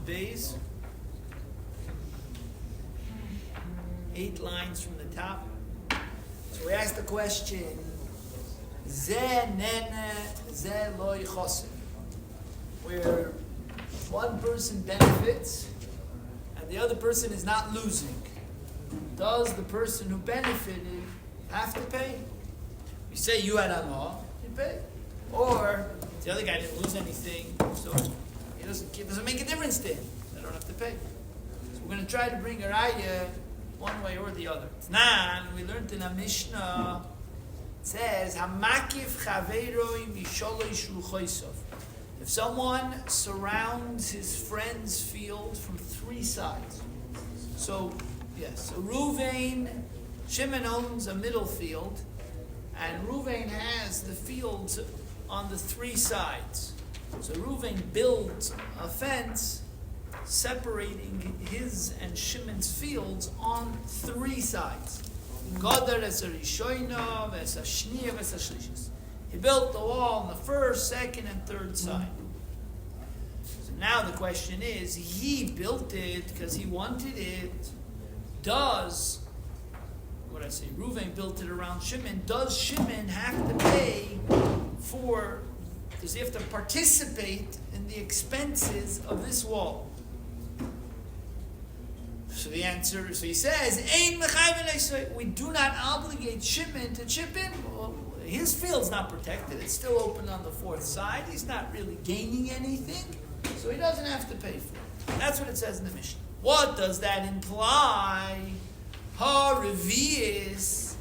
Bays. 8 lines from the top. So we ask the question, Ze nene, ze loy chosim, where one person benefits and the other person is not losing. Does the person who benefited have to pay? You say you had anah, you pay. Or the other guy didn't lose anything, so it doesn't make a difference to him. They don't have to pay. So we're going to try to bring a raya one way or the other. Now, we learned in a Mishnah, it says, Hamakif chaveiroi misholoi shluchoisov. If someone surrounds his friend's field from 3 sides. So Ruvain, Shimon owns a middle field, and Ruvain has the fields on the 3 sides. So Ruvain builds a fence separating his and Shimon's fields on 3 sides. Godar es a rishoina, es a shniya, es a shlishis. He built the wall on the 1st, 2nd, and 3rd side. So now the question is, he built it because he wanted it. Ruvain built it around Shimon. Does Shimon have to pay does he have to participate in the expenses of this wall? So the answer, he says, we do not obligate Shimon to chip in. Well, his field's not protected. It's still open on the 4th side. He's not really gaining anything. So he doesn't have to pay for it. That's what it says in the Mishnah. What does that imply? Ha-revius,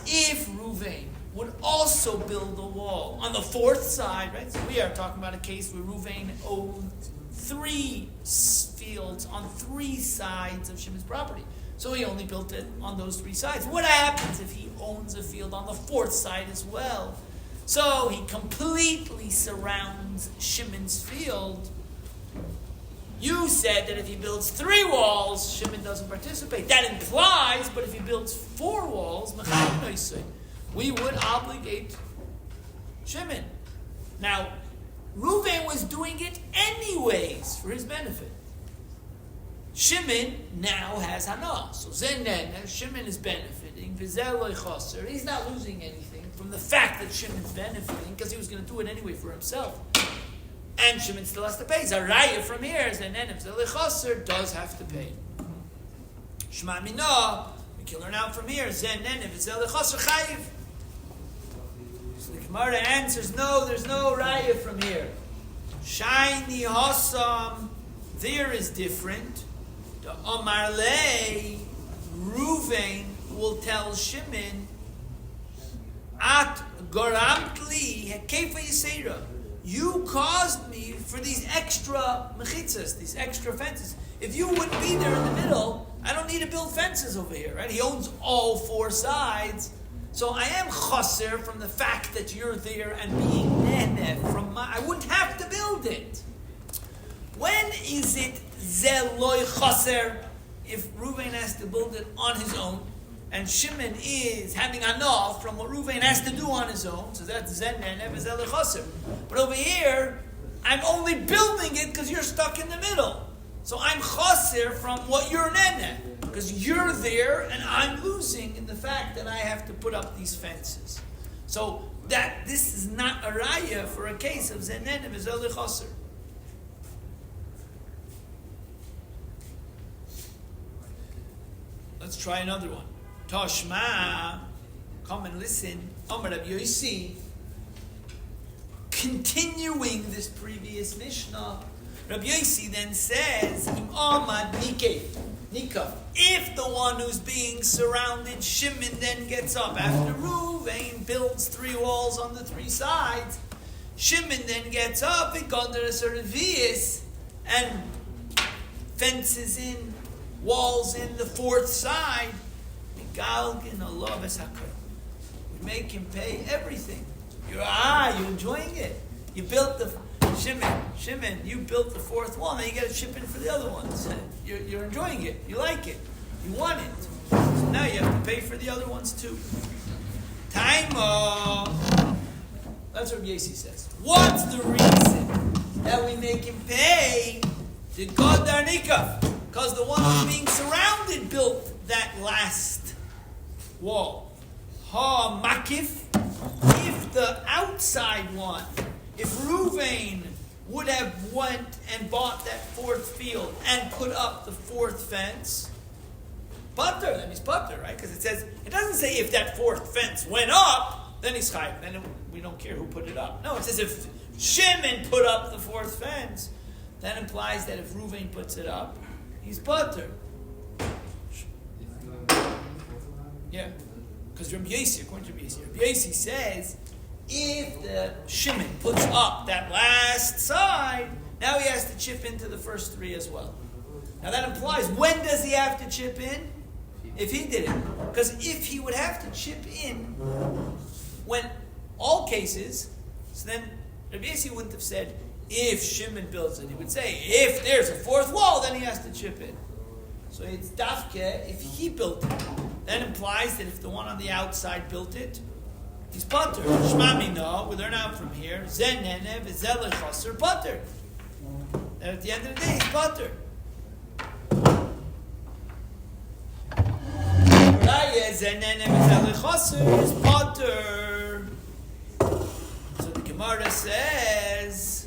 if Ruvain would also build a wall on the 4th side, right? So we are talking about a case where Ruvain owned 3 fields on 3 sides of Shimon's property. So he only built it on those 3 sides. What happens if he owns a field on the 4th side as well? So he completely surrounds Shimon's field. You said that if he builds 3 walls, Shimon doesn't participate. That implies, but if he builds 4 walls, we would obligate Shimon. Now, Ruvain was doing it anyways for his benefit. Shimon now has hana. So Shimon is benefiting. He's not losing anything from the fact that Shimon's benefiting because he was going to do it anyway for himself. And Shimon still has to pay. Zaraya from here, Zenenim Zelichaser does have to pay. Shema Minah, we can learn out from here, Zenenim Zelichaser Chayiv. So the Gemara answers, no, there's no raya from here. Shiny Hossam, there is different. The Omar Lei, Ruvain will tell Shimon, At Goramtli Hekefa Yisera. You caused me for these extra mechitzas, these extra fences. If you wouldn't be there in the middle, I don't need to build fences over here, right? He owns all 4 sides. So I am chaser from the fact that you're there and being neneh from I wouldn't have to build it. When is it zeloy chaser? If Ruvain has to build it on his own, and Shimon is having enough from what Ruvain has to do on his own, so that's zen neneh v'zel chaser. But over here, I'm only building it because you're stuck in the middle. So I'm chaser from what you're neneh, because you're there and I'm losing in the fact that I have to put up these fences. So that this is not a raya for a case of zen neneh v'zel chaser. Let's try another one. Tashma, come and listen. Amar Rabbi Yosi, continuing this previous Mishnah, Rabbi Yosi then says, Im Amad Nika. If the one who's being surrounded, Shimon then gets up after Ruvain builds 3 walls on the 3 sides. Shimon then gets up, and fences in, walls in the 4th side. We make him pay everything. You're enjoying it. You built the Shimon, you built the 4th wall, now you got to chip in for the other ones. You're enjoying it. You like it. You want it. So now you have to pay for the other ones too. Taimo. That's what Yesi says. What's the reason that we make him pay? The God Darnika, because the one who's being surrounded built that last wall. Ha Makif, if the outside one, if Ruvain would have went and bought that fourth field and put up the fourth fence, butter, then he's butter, right? Because it doesn't say if that fourth fence went up, then he's chayiv. Then we don't care who put it up. No, it says if Shimon put up the fourth fence, that implies that if Ruvain puts it up, he's butter. Yeah, because Rabbi Yossi, according to Rabbi Yossi says, if the Shimon puts up that last side, now he has to chip into the first three as well. Now that implies, when does he have to chip in? If he did it. Because if he would have to chip in when all cases, so then Rabbi Yossi wouldn't have said, if Shimon builds it. He would say, if there's a fourth wall, then he has to chip in. So it's dafke, if he built it. That implies that if the one on the outside built it, he's butter. Shmami, no, we learn out from here. Zenene v'zelech chaser butter. And at the end of the day, he's butter. Raya zenene v'zelech chaser is butter. So the Gemara says,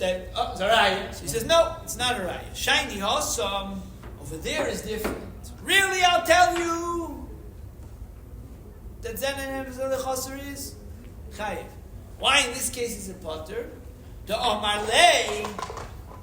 it's a raya. So he says, no, it's not a raya. Shiny Hossam over there is different. Really, I'll tell you that Zenan and Chaser is chayiv. Why in this case is it potter? The Amarle,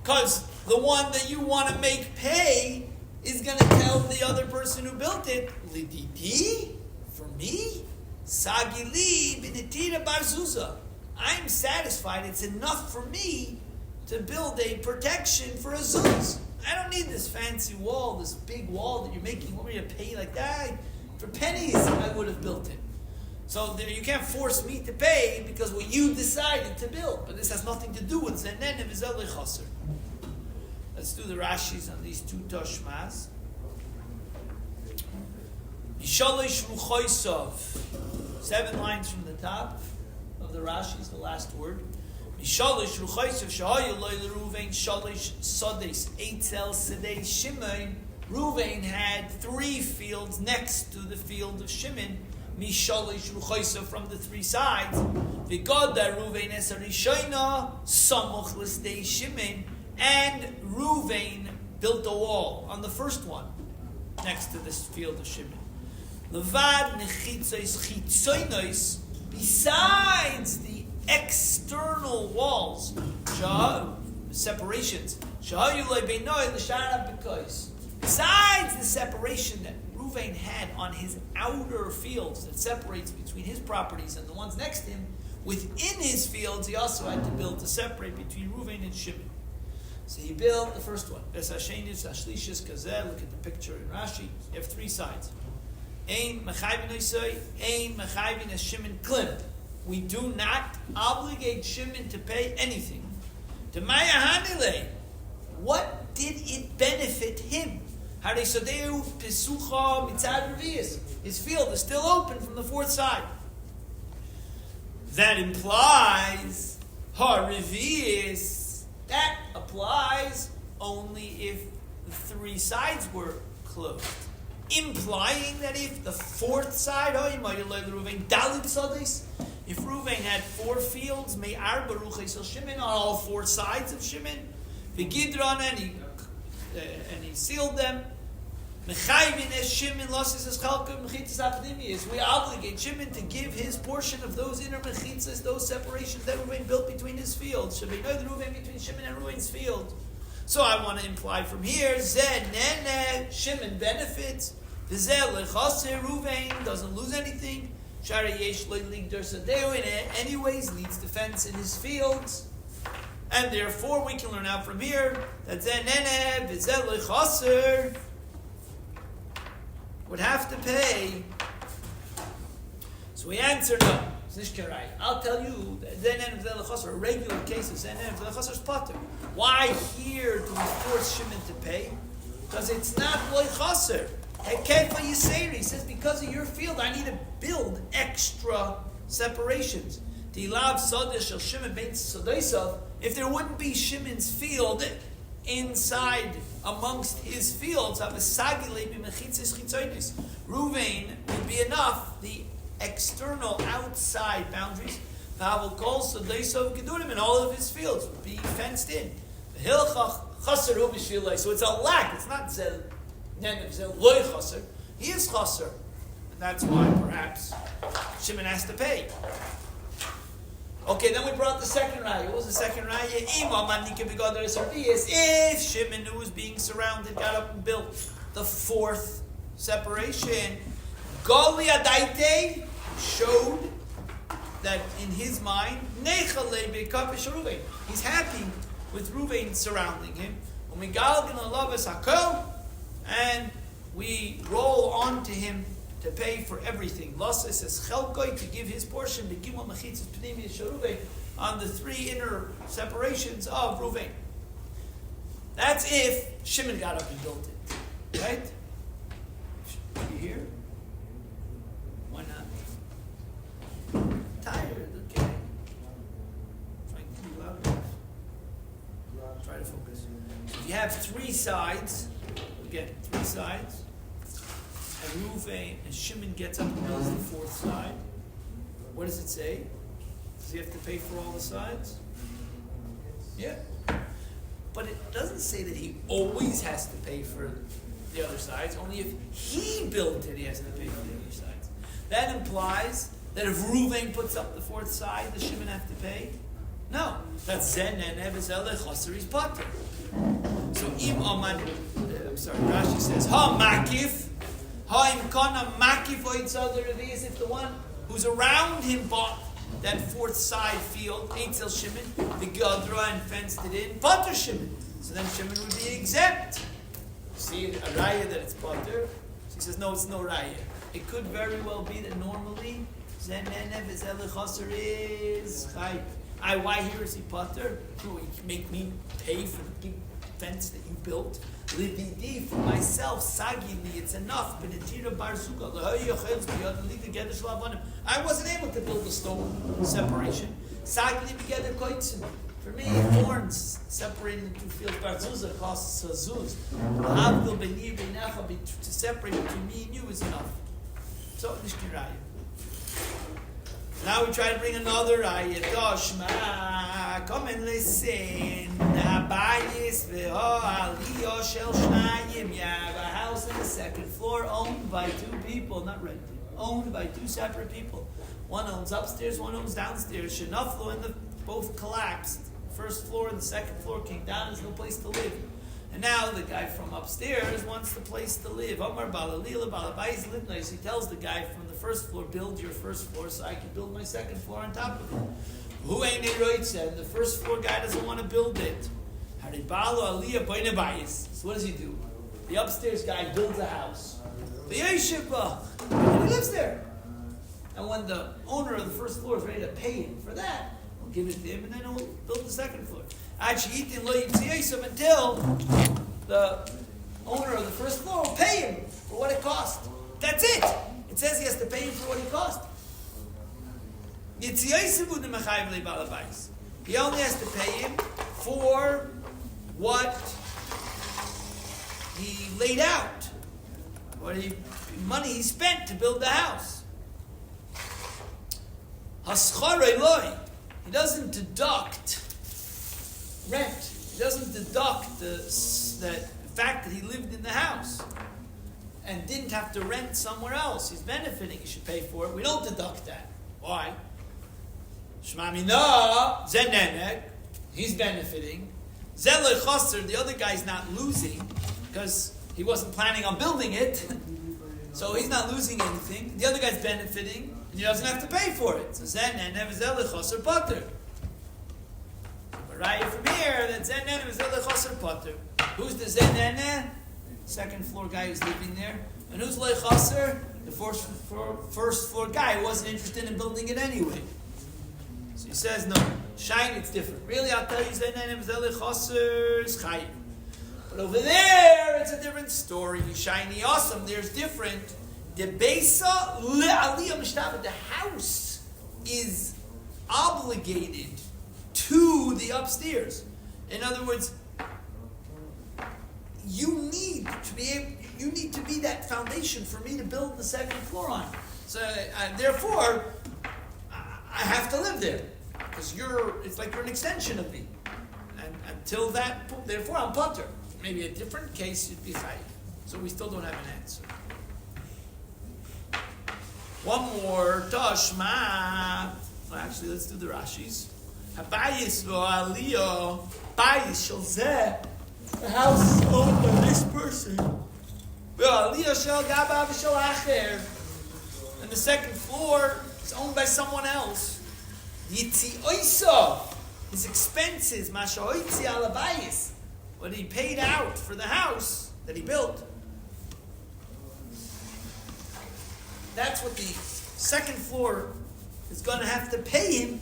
because the one that you want to make pay is going to tell the other person who built it, Lididi, for me, Sagili b'netira barzuza. I'm satisfied. It's enough for me to build a protection for a zuz. I don't need this fancy wall, this big wall that you're making. Want me to pay like that? For pennies, I would have built it. So there, you can't force me to pay because what you decided to build. But this has nothing to do with Zenen and V'zelei Chaser. Let's do the Rashis on these two Toshmas. Yishalish Ruchoisov. 7 lines from the top of the Rashis, the last word. Mishalish ruchaysev shahayu loy l'Ruvain shalish sades eitzel sedei Shimon. Ruvain had 3 fields next to the field of Shimon. Mishalish ruchaysev from the 3 sides. V'goda Ruvain es harishayna samuch l'sdei Shimon. And Ruvain built a wall on the first one next to this field of Shimon. Levad nechitzos chitzoynos, besides the external walls, separations. Besides the separation that Ruvain had on his outer fields that separates between his properties and the ones next to him, within his fields he also had to build to separate between Ruvain and Shimon. So he built the first one. Look at the picture in Rashi. You have 3 sides. Ein mechayvin oisoi, ein mechayvin es Shimon klim. We do not obligate Shimon to pay anything. To Maya Hanile, what did it benefit him? Harisadeu Pisucha Mitzad Revius. His field is still open from the 4th side. That implies Revius. That applies only if the 3 sides were closed. Implying that if the 4th side, if Ruvain had 4 fields, may Arba Ruchais Shimon on all 4 sides of Shimon, Vigidron, and he sealed them. Mechayvin es Shimon losses his chalkum mechitzas akademias. We obligate Shimon to give his portion of those inner mechitzas, those separations that Ruvain built between his fields. Should we know the Ruvain between Shimon and Ruvain's field? So I want to imply from here, Zenene, Shimon benefits. V'zel lechaser, Ruvain doesn't lose anything. Shari yesh loylig dersadeu, in it anyways leads defense in his fields. And therefore we can learn out from here that Zenene, V'zel lechaser would have to pay. So we answer no. I'll tell you Zenene, V'zel lechaser, a regular case of Zenene, V'zel lechaser is potter. Why here do we force Shimon to pay? Because it's not loy chaser. He says, because of your field, I need to build extra separations. If there wouldn't be Shimon's field inside amongst his fields, Ruvain would be enough, the external outside boundaries, and all of his fields would be fenced in. So it's a lack, it's not Zel Loy Chaser, he is Chaser. And that's why perhaps Shimon has to pay. Okay, then we brought the second raya. What was the second raya? If Shimon, who was being surrounded, got up and built the fourth separation, Goli Adaite showed that in his mind, he's happy with Ruvain surrounding him. And we roll on to him to pay for everything. Lasa says Chelkoi to give his portion to Gimel Mechitzas Pnimi Ruvain on the three inner separations of Ruvain. That's if Shimon got up and built it, right? Are you here? Why not? Tired, okay. Trying to be loud enough. Try to focus. If you have three sides, again, three sides, and Ruvain and Shimon gets up and builds the fourth side, what does it say? Does he have to pay for all the sides? Yeah. But it doesn't say that he always has to pay for the other sides. Only if he built it, he has to pay for the other sides. That implies that if Ruvain puts up the fourth side, does Shimon have to pay? No. That's Zen and Ebezelech Chaseri's Potter. So Im Aman, Rashi says, Ha Makif, Ha Im Kana Makif Oitzadar Revius, if the one who's around him bought that fourth side field, Eitzel Shimon, the Gadra, and fenced it in, Potter Shimon. So then Shimon would be exempt. See a raya that it's Potter? She says, no, it's no raya. It could very well be that normally, Zen Nenev is Elechaser is Chai. Why here is he Potter? You make me pay for the big fence that you built. Lividi for myself, Sagili, it's enough. I wasn't able to build a stone separation. Sagili together koitzim. For me, thorns separating the two fields, Barzuzah costs a zuz. To separate between me and you is enough. So, Nishkin Now we try to bring another ayat. Doshma, come and listen. Abayis ve'ho aliyah shel shnayim. You have a house on the second floor owned by two people, not rented. Owned by two separate people. One owns upstairs, one owns downstairs. Shenaflu, and both collapsed. First floor and the second floor came down. There's no place to live. And now the guy from upstairs wants the place to live. Omar Balalila Balabais Libnais. He tells the guy from the first floor, build your first floor so I can build my second floor on top of it. Who ain't it right said? The first floor guy doesn't want to build it. So what does he do? The upstairs guy builds a house. The Yeshiva, and he lives there. And when the owner of the first floor is ready to pay him for that, we'll give it to him and then he'll build the second floor. Until the owner of the first floor will pay him for what it cost. That's it. It says he has to pay him for what he cost. He only has to pay him for what he laid out, money he spent to build the house. He doesn't deduct rent. He doesn't deduct the fact that he lived in the house and didn't have to rent somewhere else. He's benefiting. He should pay for it. We don't deduct that. Why? Shmamina zenenek. He's benefiting. Zelay chaser. The other guy's not losing because he wasn't planning on building it. So he's not losing anything. The other guy's benefiting and he doesn't have to pay for it. So zenenek zelay chaser pater. Right from here, that Zenene is Zelech Chaser Potter. Who's the Zenene? Second floor guy who's living there. And who's Lech Chaser? The first floor guy who wasn't interested in building it anyway. So he says, no, Shine, it's different. Really, I'll tell you, Zenene is Zelech Chaser is Chayim. But over there, it's a different story. Shiny, awesome, there's different. The Beisa, the house is obligated to the upstairs. In other words, you need to be that foundation for me to build the second floor on. So therefore, I have to live there because it's like you're an extension of me. And until that, therefore, I'm potter. Maybe a different case, you'd be chayiv. So we still don't have an answer. One more, Tashma. Well, actually, let's do the Rashis. Habayis v'aliyah, bayis shel zeh, the house owned by this person. V'aliyah shel gaba v'shel acher, and the second floor is owned by someone else. Yitzi oisa, his expenses, masha oitzi ala bayis, what he paid out for the house that he built. That's what the second floor is going to have to pay him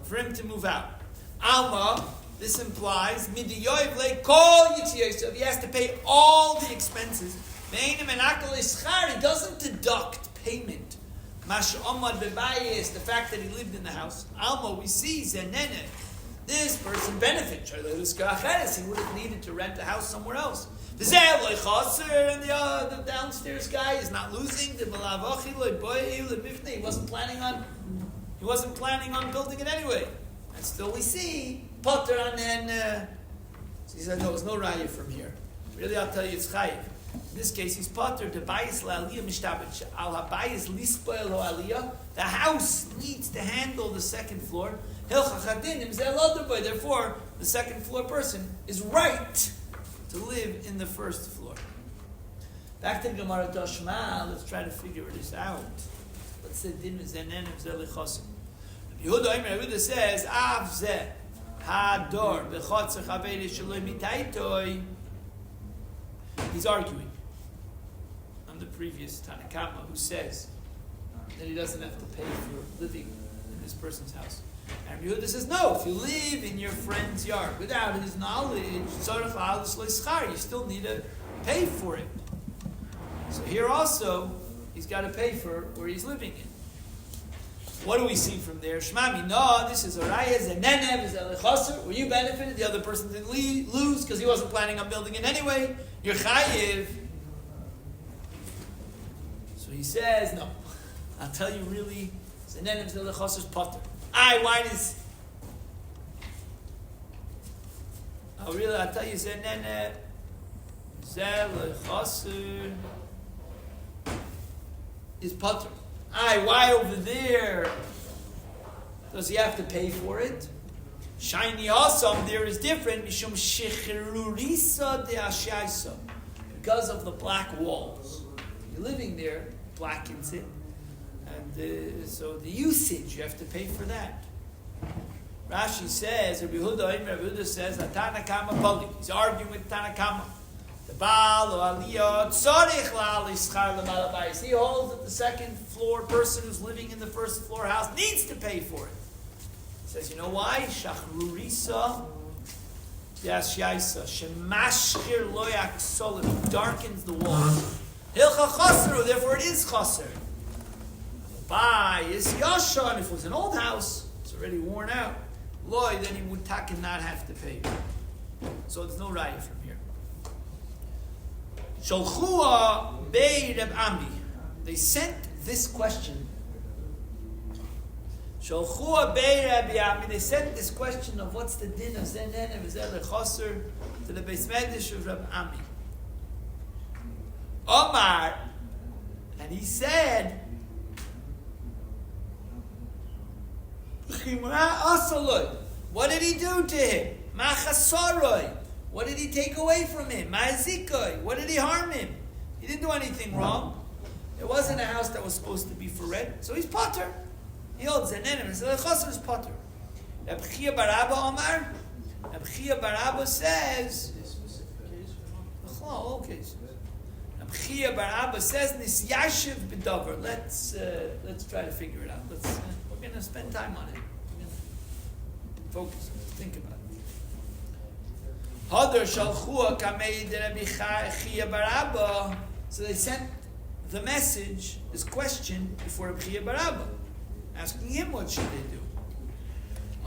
for him to move out. Alma, this implies, midiyoiv le'kol yitziyos, so he has to pay all the expenses. Me'enim enakol ischar, he doesn't deduct payment. Masha omad bebayis, the fact that he lived in the house. Alma, we see, zenene, this person benefits. He would have needed to rent a house somewhere else. And the downstairs guy is not losing. He wasn't planning on building it anyway. And still we see potter, and then so he said, no, there's no raya from here. Really, I'll tell you, it's chayiv. In this case, he's potter to bayis la'aliyah mishtabed al habayis lispoel aliyah. The house needs to handle the second floor. Therefore, the second floor person is right to live in the first floor. Back to the Gemara Tashma, let's try to figure this out. Let's say din zenen v'zeh lechosim. Yehuda says, Av zeh hador b'chotzer chaveri shaloi mitaitoi. He's arguing on the previous Tanakama, who says that he doesn't have to pay for living in this person's house. And Yehuda says, no, if you live in your friend's yard without his knowledge, you still need to pay for it. So here also, he's got to pay for where he's living in. What do we see from there? Shmami, no, this is a raya, zenenev, is a lechaser, where you benefited, the other person didn't lose because he wasn't planning on building it anyway. You're chayiv. So he says, no. I'll tell you really, zenenev, is a lechaser's potter. Why does... Oh, really, I'll tell you, zenenev, zel lechaser is potter. Why over there does he have to pay for it? Shiny awesome there is different. Mishum shechirurisa de ashaisa, because of the black walls. You're living there, blackens it, and so the usage you have to pay for that. Rashi says, Rabbi Huda says, Tanakama Bali. He's arguing with Tanakama. He holds that the second floor person who's living in the first floor house needs to pay for it. He says, you know why? Shachrurisa yasyaisa shemashkir loyak solim, darkens the walls. Hilcha chasru, therefore it is chaser. By is yashan, if it was an old house, it's already worn out. Loy, then he would not have to pay. So there's no raya from here. Sholchua bei Reb Ami. They sent this question. Sholchua bei Reb Ami. They sent this question of what's the din of zenen and v'zel lechaser to the Beis Medrash of Reb Ami. Omar, and he said, what did he do to him? Machasaroi. What did he take away from him? Ma'azikoi. What did he harm him? He didn't do anything wrong. It wasn't a house that was supposed to be for rent. So he's potter. He holds an enemy. So the chasr is potter. Rabbi Chia bar Abba Omar. Rabbi Chia bar Abba says. Okay. Rabbi Chia bar Abba says Nis Yashiv b'davar. Let's try to figure it out. We're going to spend time on it. We're going to focus. Think about it. So they sent the message, this question, before Rabbi Chia bar Abba, asking him what should they do.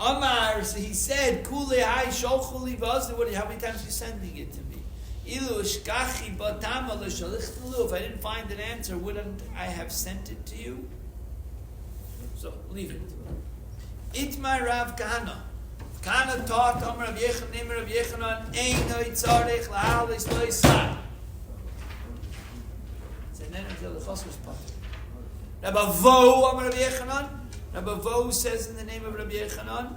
Amar, so he said, Kule hai sholchuli v'azli, how many times are you sending it to me? Ilu ishkachi batama l'shalichtelu, if I didn't find an answer, wouldn't I have sent it to you? So, leave it. Itmar Rav Kahana. Kahana taught Amar Rav Yechanan, name Rav Yechanan, Einoi tzarech lahalis lo yisar. So then until the chos was potter. Rabbi Vo, Amar Rav Yechanan. Rabbi Vo says in the name of Rabbi Yechanan,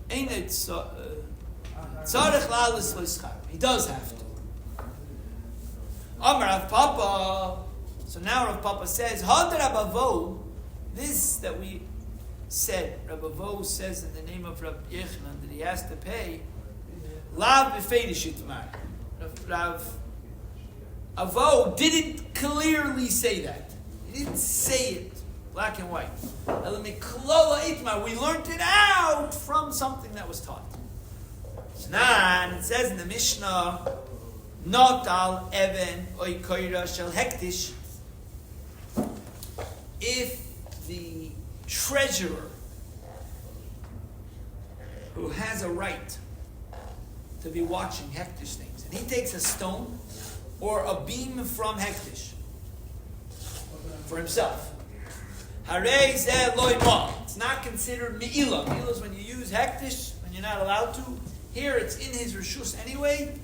Einoi tzarech lahalis lo yisar. He does have to. Amar Rav Papa. So now Rav Papa says, Had Rabbi Vo, this that we said, Rabbi Vo says in the name of Rabbi Yechanan that he has to pay, Lav b'feidish itmar. Rav Avo didn't clearly say that. He didn't say it black and white. We learned it out from something that was taught. And it says in the Mishnah, Not al even oy koira shel hektish. If the treasurer who has a right to be watching hektish things, and he takes a stone or a beam from hektish for himself, harei zeh lo ima. It's not considered me'ilah. Me'ilah is when you use hektish when you're not allowed to. Here it's in his reshus anyway,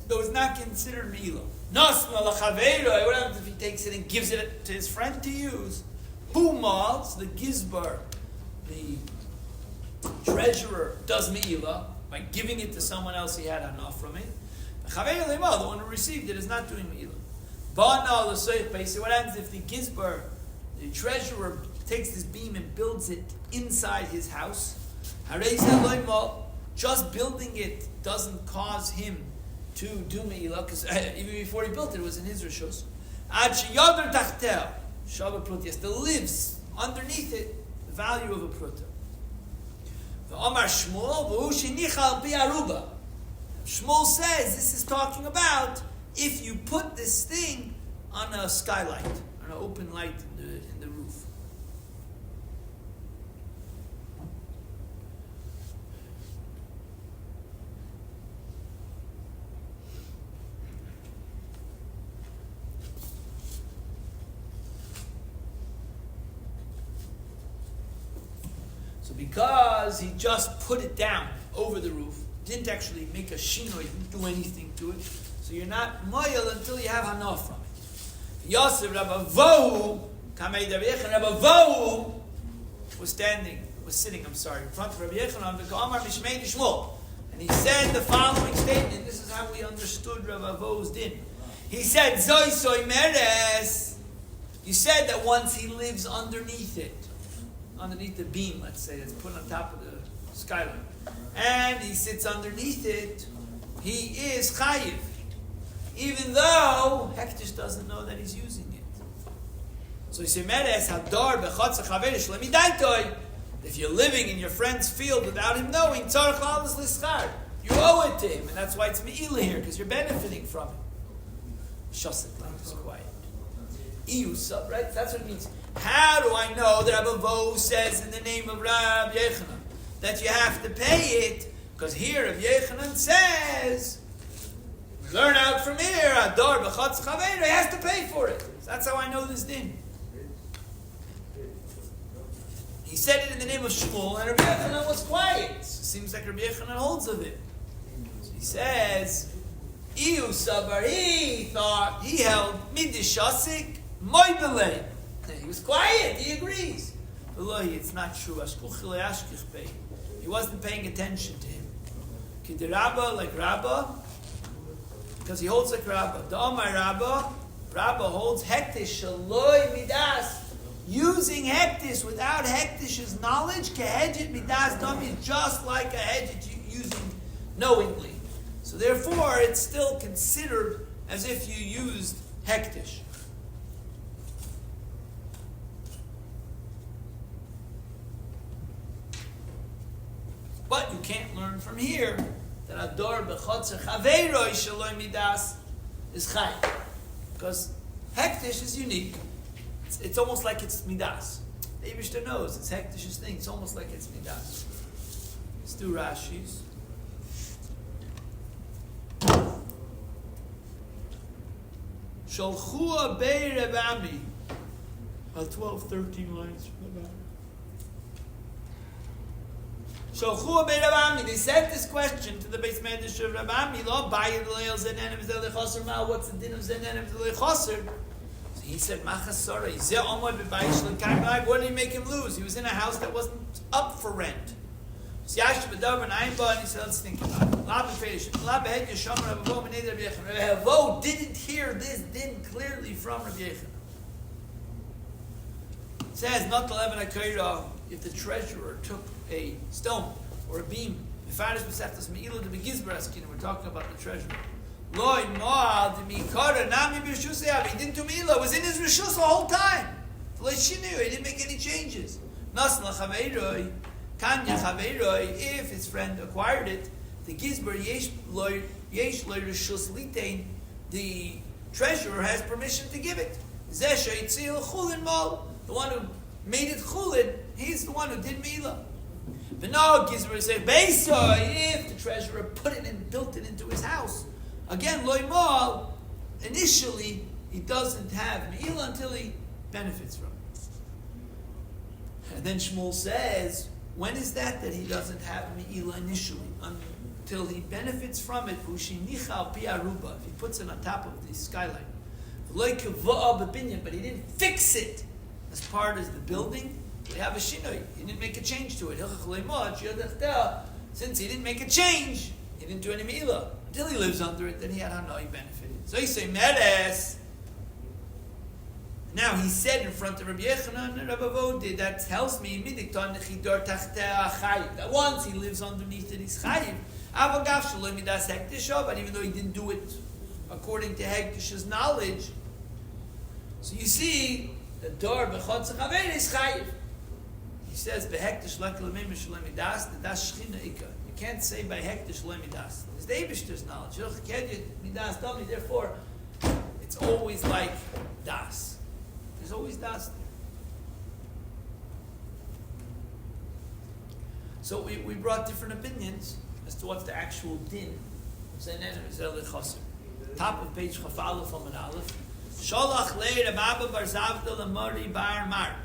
though it's not considered me'ilah. Nasma lachaveiro. What happens if he takes it and gives it to his friend to use? Bumal, so the gizbar, the treasurer, does me'ilah by giving it to someone else he had enough from it. The one who received it is not doing me'ilah. Bana l'soich basi. What happens if the gizbar, the treasurer, takes this beam and builds it inside his house? Just building it doesn't cause him to do me'ilah, because even before he built it, it was in his rishus. Ad sheyader tachtel shava prutia, still lives underneath it the value of a pruta. V'amar Shmuel v'hu shenichal bi'aruba. Shmuel says this is talking about if you put this thing on a skylight, on an open light in the roof. So because he just put it down over the roof, didn't actually make a shino, didn't do anything to it, so you're not moyel until you have hanaf from it. Yosef Rabbi Vohu, Kamei Rabbi Yechanan, Rabbi Vohu was sitting in front of Rabbi Yechanan, the Amar Mishmei Shmuel, and he said the following statement. This is how we understood Rabbi Vohu's din. He said, Zoi soy meres. You said that once he lives underneath the beam, let's say, that's put on top of the skylight, and he sits underneath it, he is chayiv, even though Hektish doesn't know that he's using it. So he said, if you're living in your friend's field without him knowing, you owe it to him, and that's why it's me'ilah here, because you're benefiting from it. Shasik, is quiet. Right? That's what it means. How do I know that Rabbi Vo says in the name of Rabbi Yechanan that you have to pay it? Because here Rabbi Yechanan says, we learn out from here, Ador b'chatz chaveiro, he has to pay for it. So that's how I know this din. He said it in the name of Shmuel, and Rabbi Yechanan was quiet. So it seems like Rabbi Yechanan holds of it. So he says, Iu sabar, he held, midishasik, moidele. He was quiet, he agrees. It's not true. He wasn't paying attention to him. Kidirabba, like Rabba, because he holds like Rabba. The Omar Rabba holds hektish shaloi midas. Using hektish without hektish's knowledge, kehedjit midas dami, just like a hedjit using knowingly. So therefore, it's still considered as if you used hektish. But you can't learn from here that Ador b'chotzer chaveiroi shaloi midas is chayv, because hektish is unique. It's almost like it's midas. The Eibishter knows. It's hektish thing. It's almost like it's midas. Let's do Rashi's. Shalchua bei Rabbi. 12, 13 lines. Shalchua bei Rabbi. They sent this question to the Beis Medrash of Rabbi. Lo bayid leil zenenim zeh lechaser ma. What's the din of zenenim zeh lechaser? So he said, Machasara. Zeh omod bebayis l'kaim. What did he make him lose? He was in a house that wasn't up for rent. So Yash b'davar and he said, let's think about it. Rabbi didn't hear this din clearly from Rabbi Yechon. It says, not 11 akira, if the treasurer took a stone or a beam, we're talking about the treasurer. He didn't do Mi'ila, it was in his Rishus the whole time. He didn't make any changes. If his friend acquired it, the Gizber yesh loy rishus litain, the treasurer has permission to give it. The one who made it chulin, he's the one who did Mila. But no, Gizber say, if the treasurer put it and built it into his house, again, loy mal, initially he doesn't have Mila until he benefits from it. And then Shmuel says, when is that he doesn't have Me'ila initially? Until he benefits from it. If he puts it on top of the skylight. But he didn't fix it as part of the building. We have a shinoi. He didn't make a change to it. Since he didn't make a change, he didn't do any Me'ila. Until he lives under it, then he had Hanoi benefited. So he say, Meres. Now he said in front of Rabbi Yechanan and Rabbi Vodi, that tells me that once he lives underneath it, he's chayiv. But even though he didn't do it according to Hegdish's knowledge, so you see the door b'chotz chaver is chayiv. He says behekdish lakelamim shalemidas das shchina ika. You can't say by hekdish lemidas. It's the Eibishter's knowledge. Therefore, it's always like das. There's always das there. So we brought different opinions as to what's the actual din. Top of page Chaf Aleph Amud Aleph. Sholach lei Rabbi Bar Zavda l'Mori Bar Mar.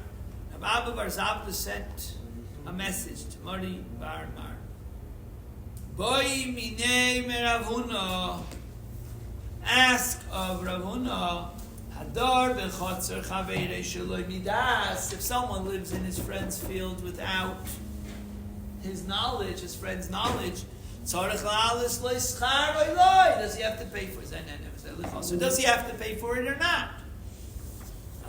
Rabbi Bar Zavda sent a message to Mori Bar Mar. Boi minei merav Huna. Ask of Rav Huna. If someone lives in his friend's field without his knowledge, his friend's knowledge, does he have to pay for it? So does he have to pay for it or not?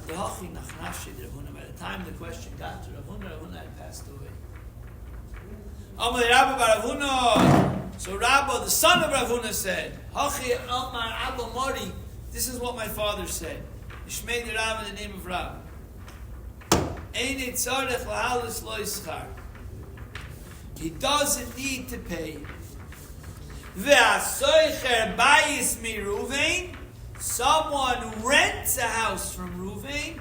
By the time the question got to Rav Huna had passed away. So Rabbi, the son of Rav Huna, said, this is what my father said. Yishmei the Rav in the name of Rav. He doesn't need to pay. Someone who rents a house from Ruvain,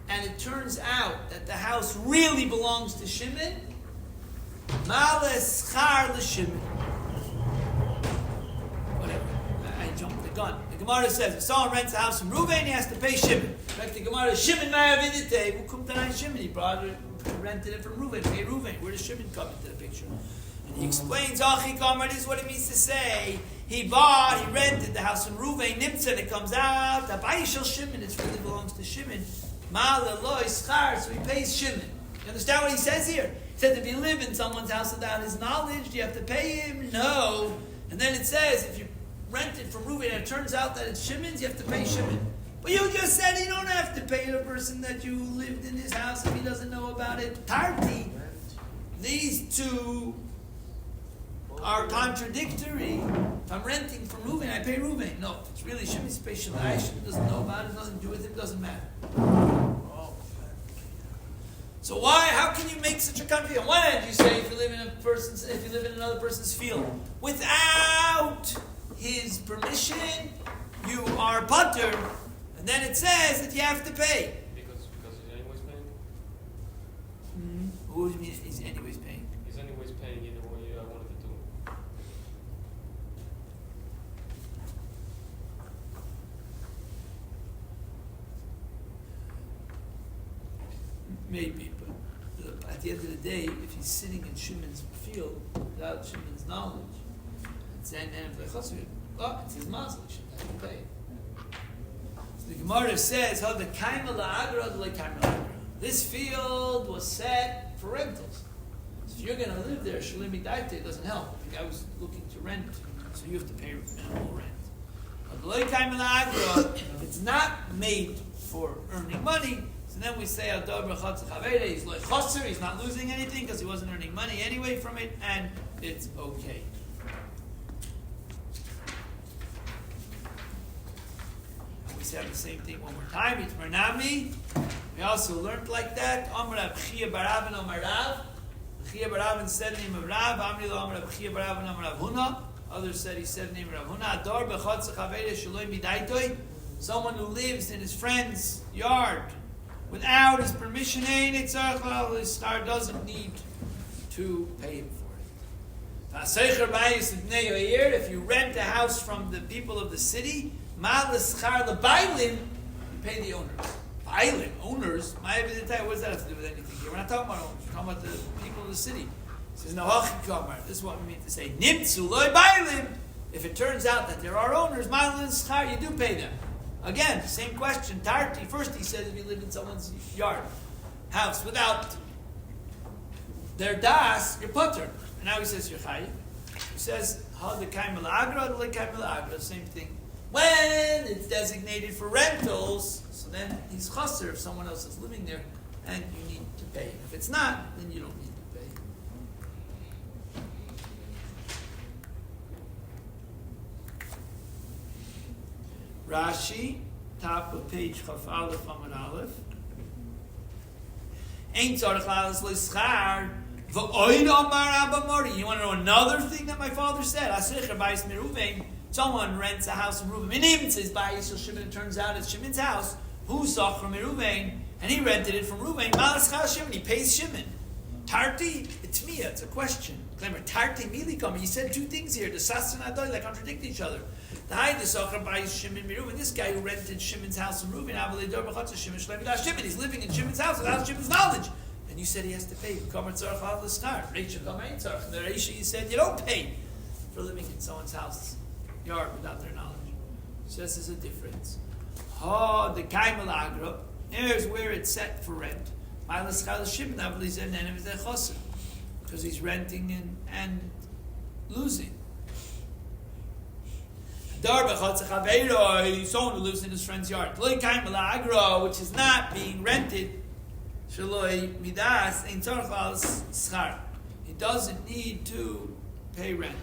and it turns out that the house really belongs to Shimon, Males Schar l'Shimon. Jumped the gun. The Gemara says if someone rents a house from Reuven, he has to pay Shimon. In fact, the Gemara is Shimon Ma'avidite. Who come to Shimon? He rented it from Reuven. Pay Reuven. Where does Shimon come into the picture? And he explains, Achi Kamar, this is what it means to say. He rented the house from Reuven. Nimtza, and it comes out. Abayishal Shimon. It really belongs to Shimon. Ma'ala lo ischar. So he pays Shimon. You understand what he says here? He said if you live in someone's house without his knowledge, do you have to pay him? No. And then it says if you rented from Reuven and it turns out that it's Shimon's, you have to pay Shimon. But you just said you don't have to pay the person that you lived in his house if he doesn't know about it. Tarti. These two are contradictory. If I'm renting from Reuven, I pay Reuven. No, if it's really Shimon's, pay Shimon. Shimon doesn't know about it, doesn't do with it, doesn't matter. So why? How can you make such a confusion? On one hand, you say if you live in another person's field without his permission, you are butter, and then it says that you have to pay. Because he was paying What do you mean he's anyways paying? He's anyways paying either way I wanted to do it. Maybe, but at the end of the day, if he's sitting in Shimon's field without Shimon's knowledge, it's then it's his mazel, he shouldn't have to pay. So the Gemara says, "How the kaima la'agra, the kaima la'agra." This field was set for rentals. So if you're going to live there, shalimi daite, it doesn't help. The guy was looking to rent, so you have to pay minimal rent. But the kaima la'agra, if it's not made for earning money, so then we say he's like chosser, he's not losing anything because he wasn't earning money anyway from it, and it's okay. And we say the same thing one more time. It's Mernami. We also learned like that. Amr Abchia Baravan Amar Rav. Abchia Baravan said the name of Rav. Amri lo Amr Abchia Baravan Amar Rav Huna. Others said he said the name of Rav Huna. Ador bechotz chavere shaloi midaitoi. Someone who lives in his friend's yard without his permission, his star doesn't need to pay him for it. If you rent a house from the people of the city, you pay the owners. Bailim, owners, what does that have to do with anything here? We're not talking about owners, we're talking about the people of the city. It says, this is what we mean to say, Nimtzu loy bailim. If it turns out that there are owners, you do pay them. Again, same question. Tarti, first he said if you live in someone's yard, house, without their das, you're putter. And now he says you're chayiv. He says, same thing. When it's designated for rentals, so then he's chasser if someone else is living there, and you need to pay. If it's not, then you don't need to pay. Rashi, top of page Chaf Aleph Amud Aleph. Ein tzarich la'alas l'schar v'oid amar Abba Mori. You want to know another thing that my father said? Asich Rabbi's miruvein. Someone rents a house from Reuven. Minim says Bayis Shimon. It turns out it's Shimon's house. Who saw from Reuven, and he rented it from Reuven. Malaschal Shimon. He pays Shimon. Tarti, it's Mia. It's a question. Remember, Tarti Milikam. He said two things here. The Sas and Adoy that contradict each other. The Hayde Sachar Bayis Shimon Reuven. This guy who rented Shimon's house from Reuven. Avalei Dor B'Chatz Shimon Shleim Midas Shimon. He's living in Shimon's house without Shimon's knowledge. And you said he has to pay. Kamer Tzarach Al L'Schar. Reisha Kamein Tzarach. And the Reisha you said you don't pay for living in someone's house. Yard without their knowledge. So this is a difference. The Kaimal Agra, here's where it's set for rent. Because he's renting and losing. Someone who lives in his friend's yard. Which is not being rented. He doesn't need to pay rent.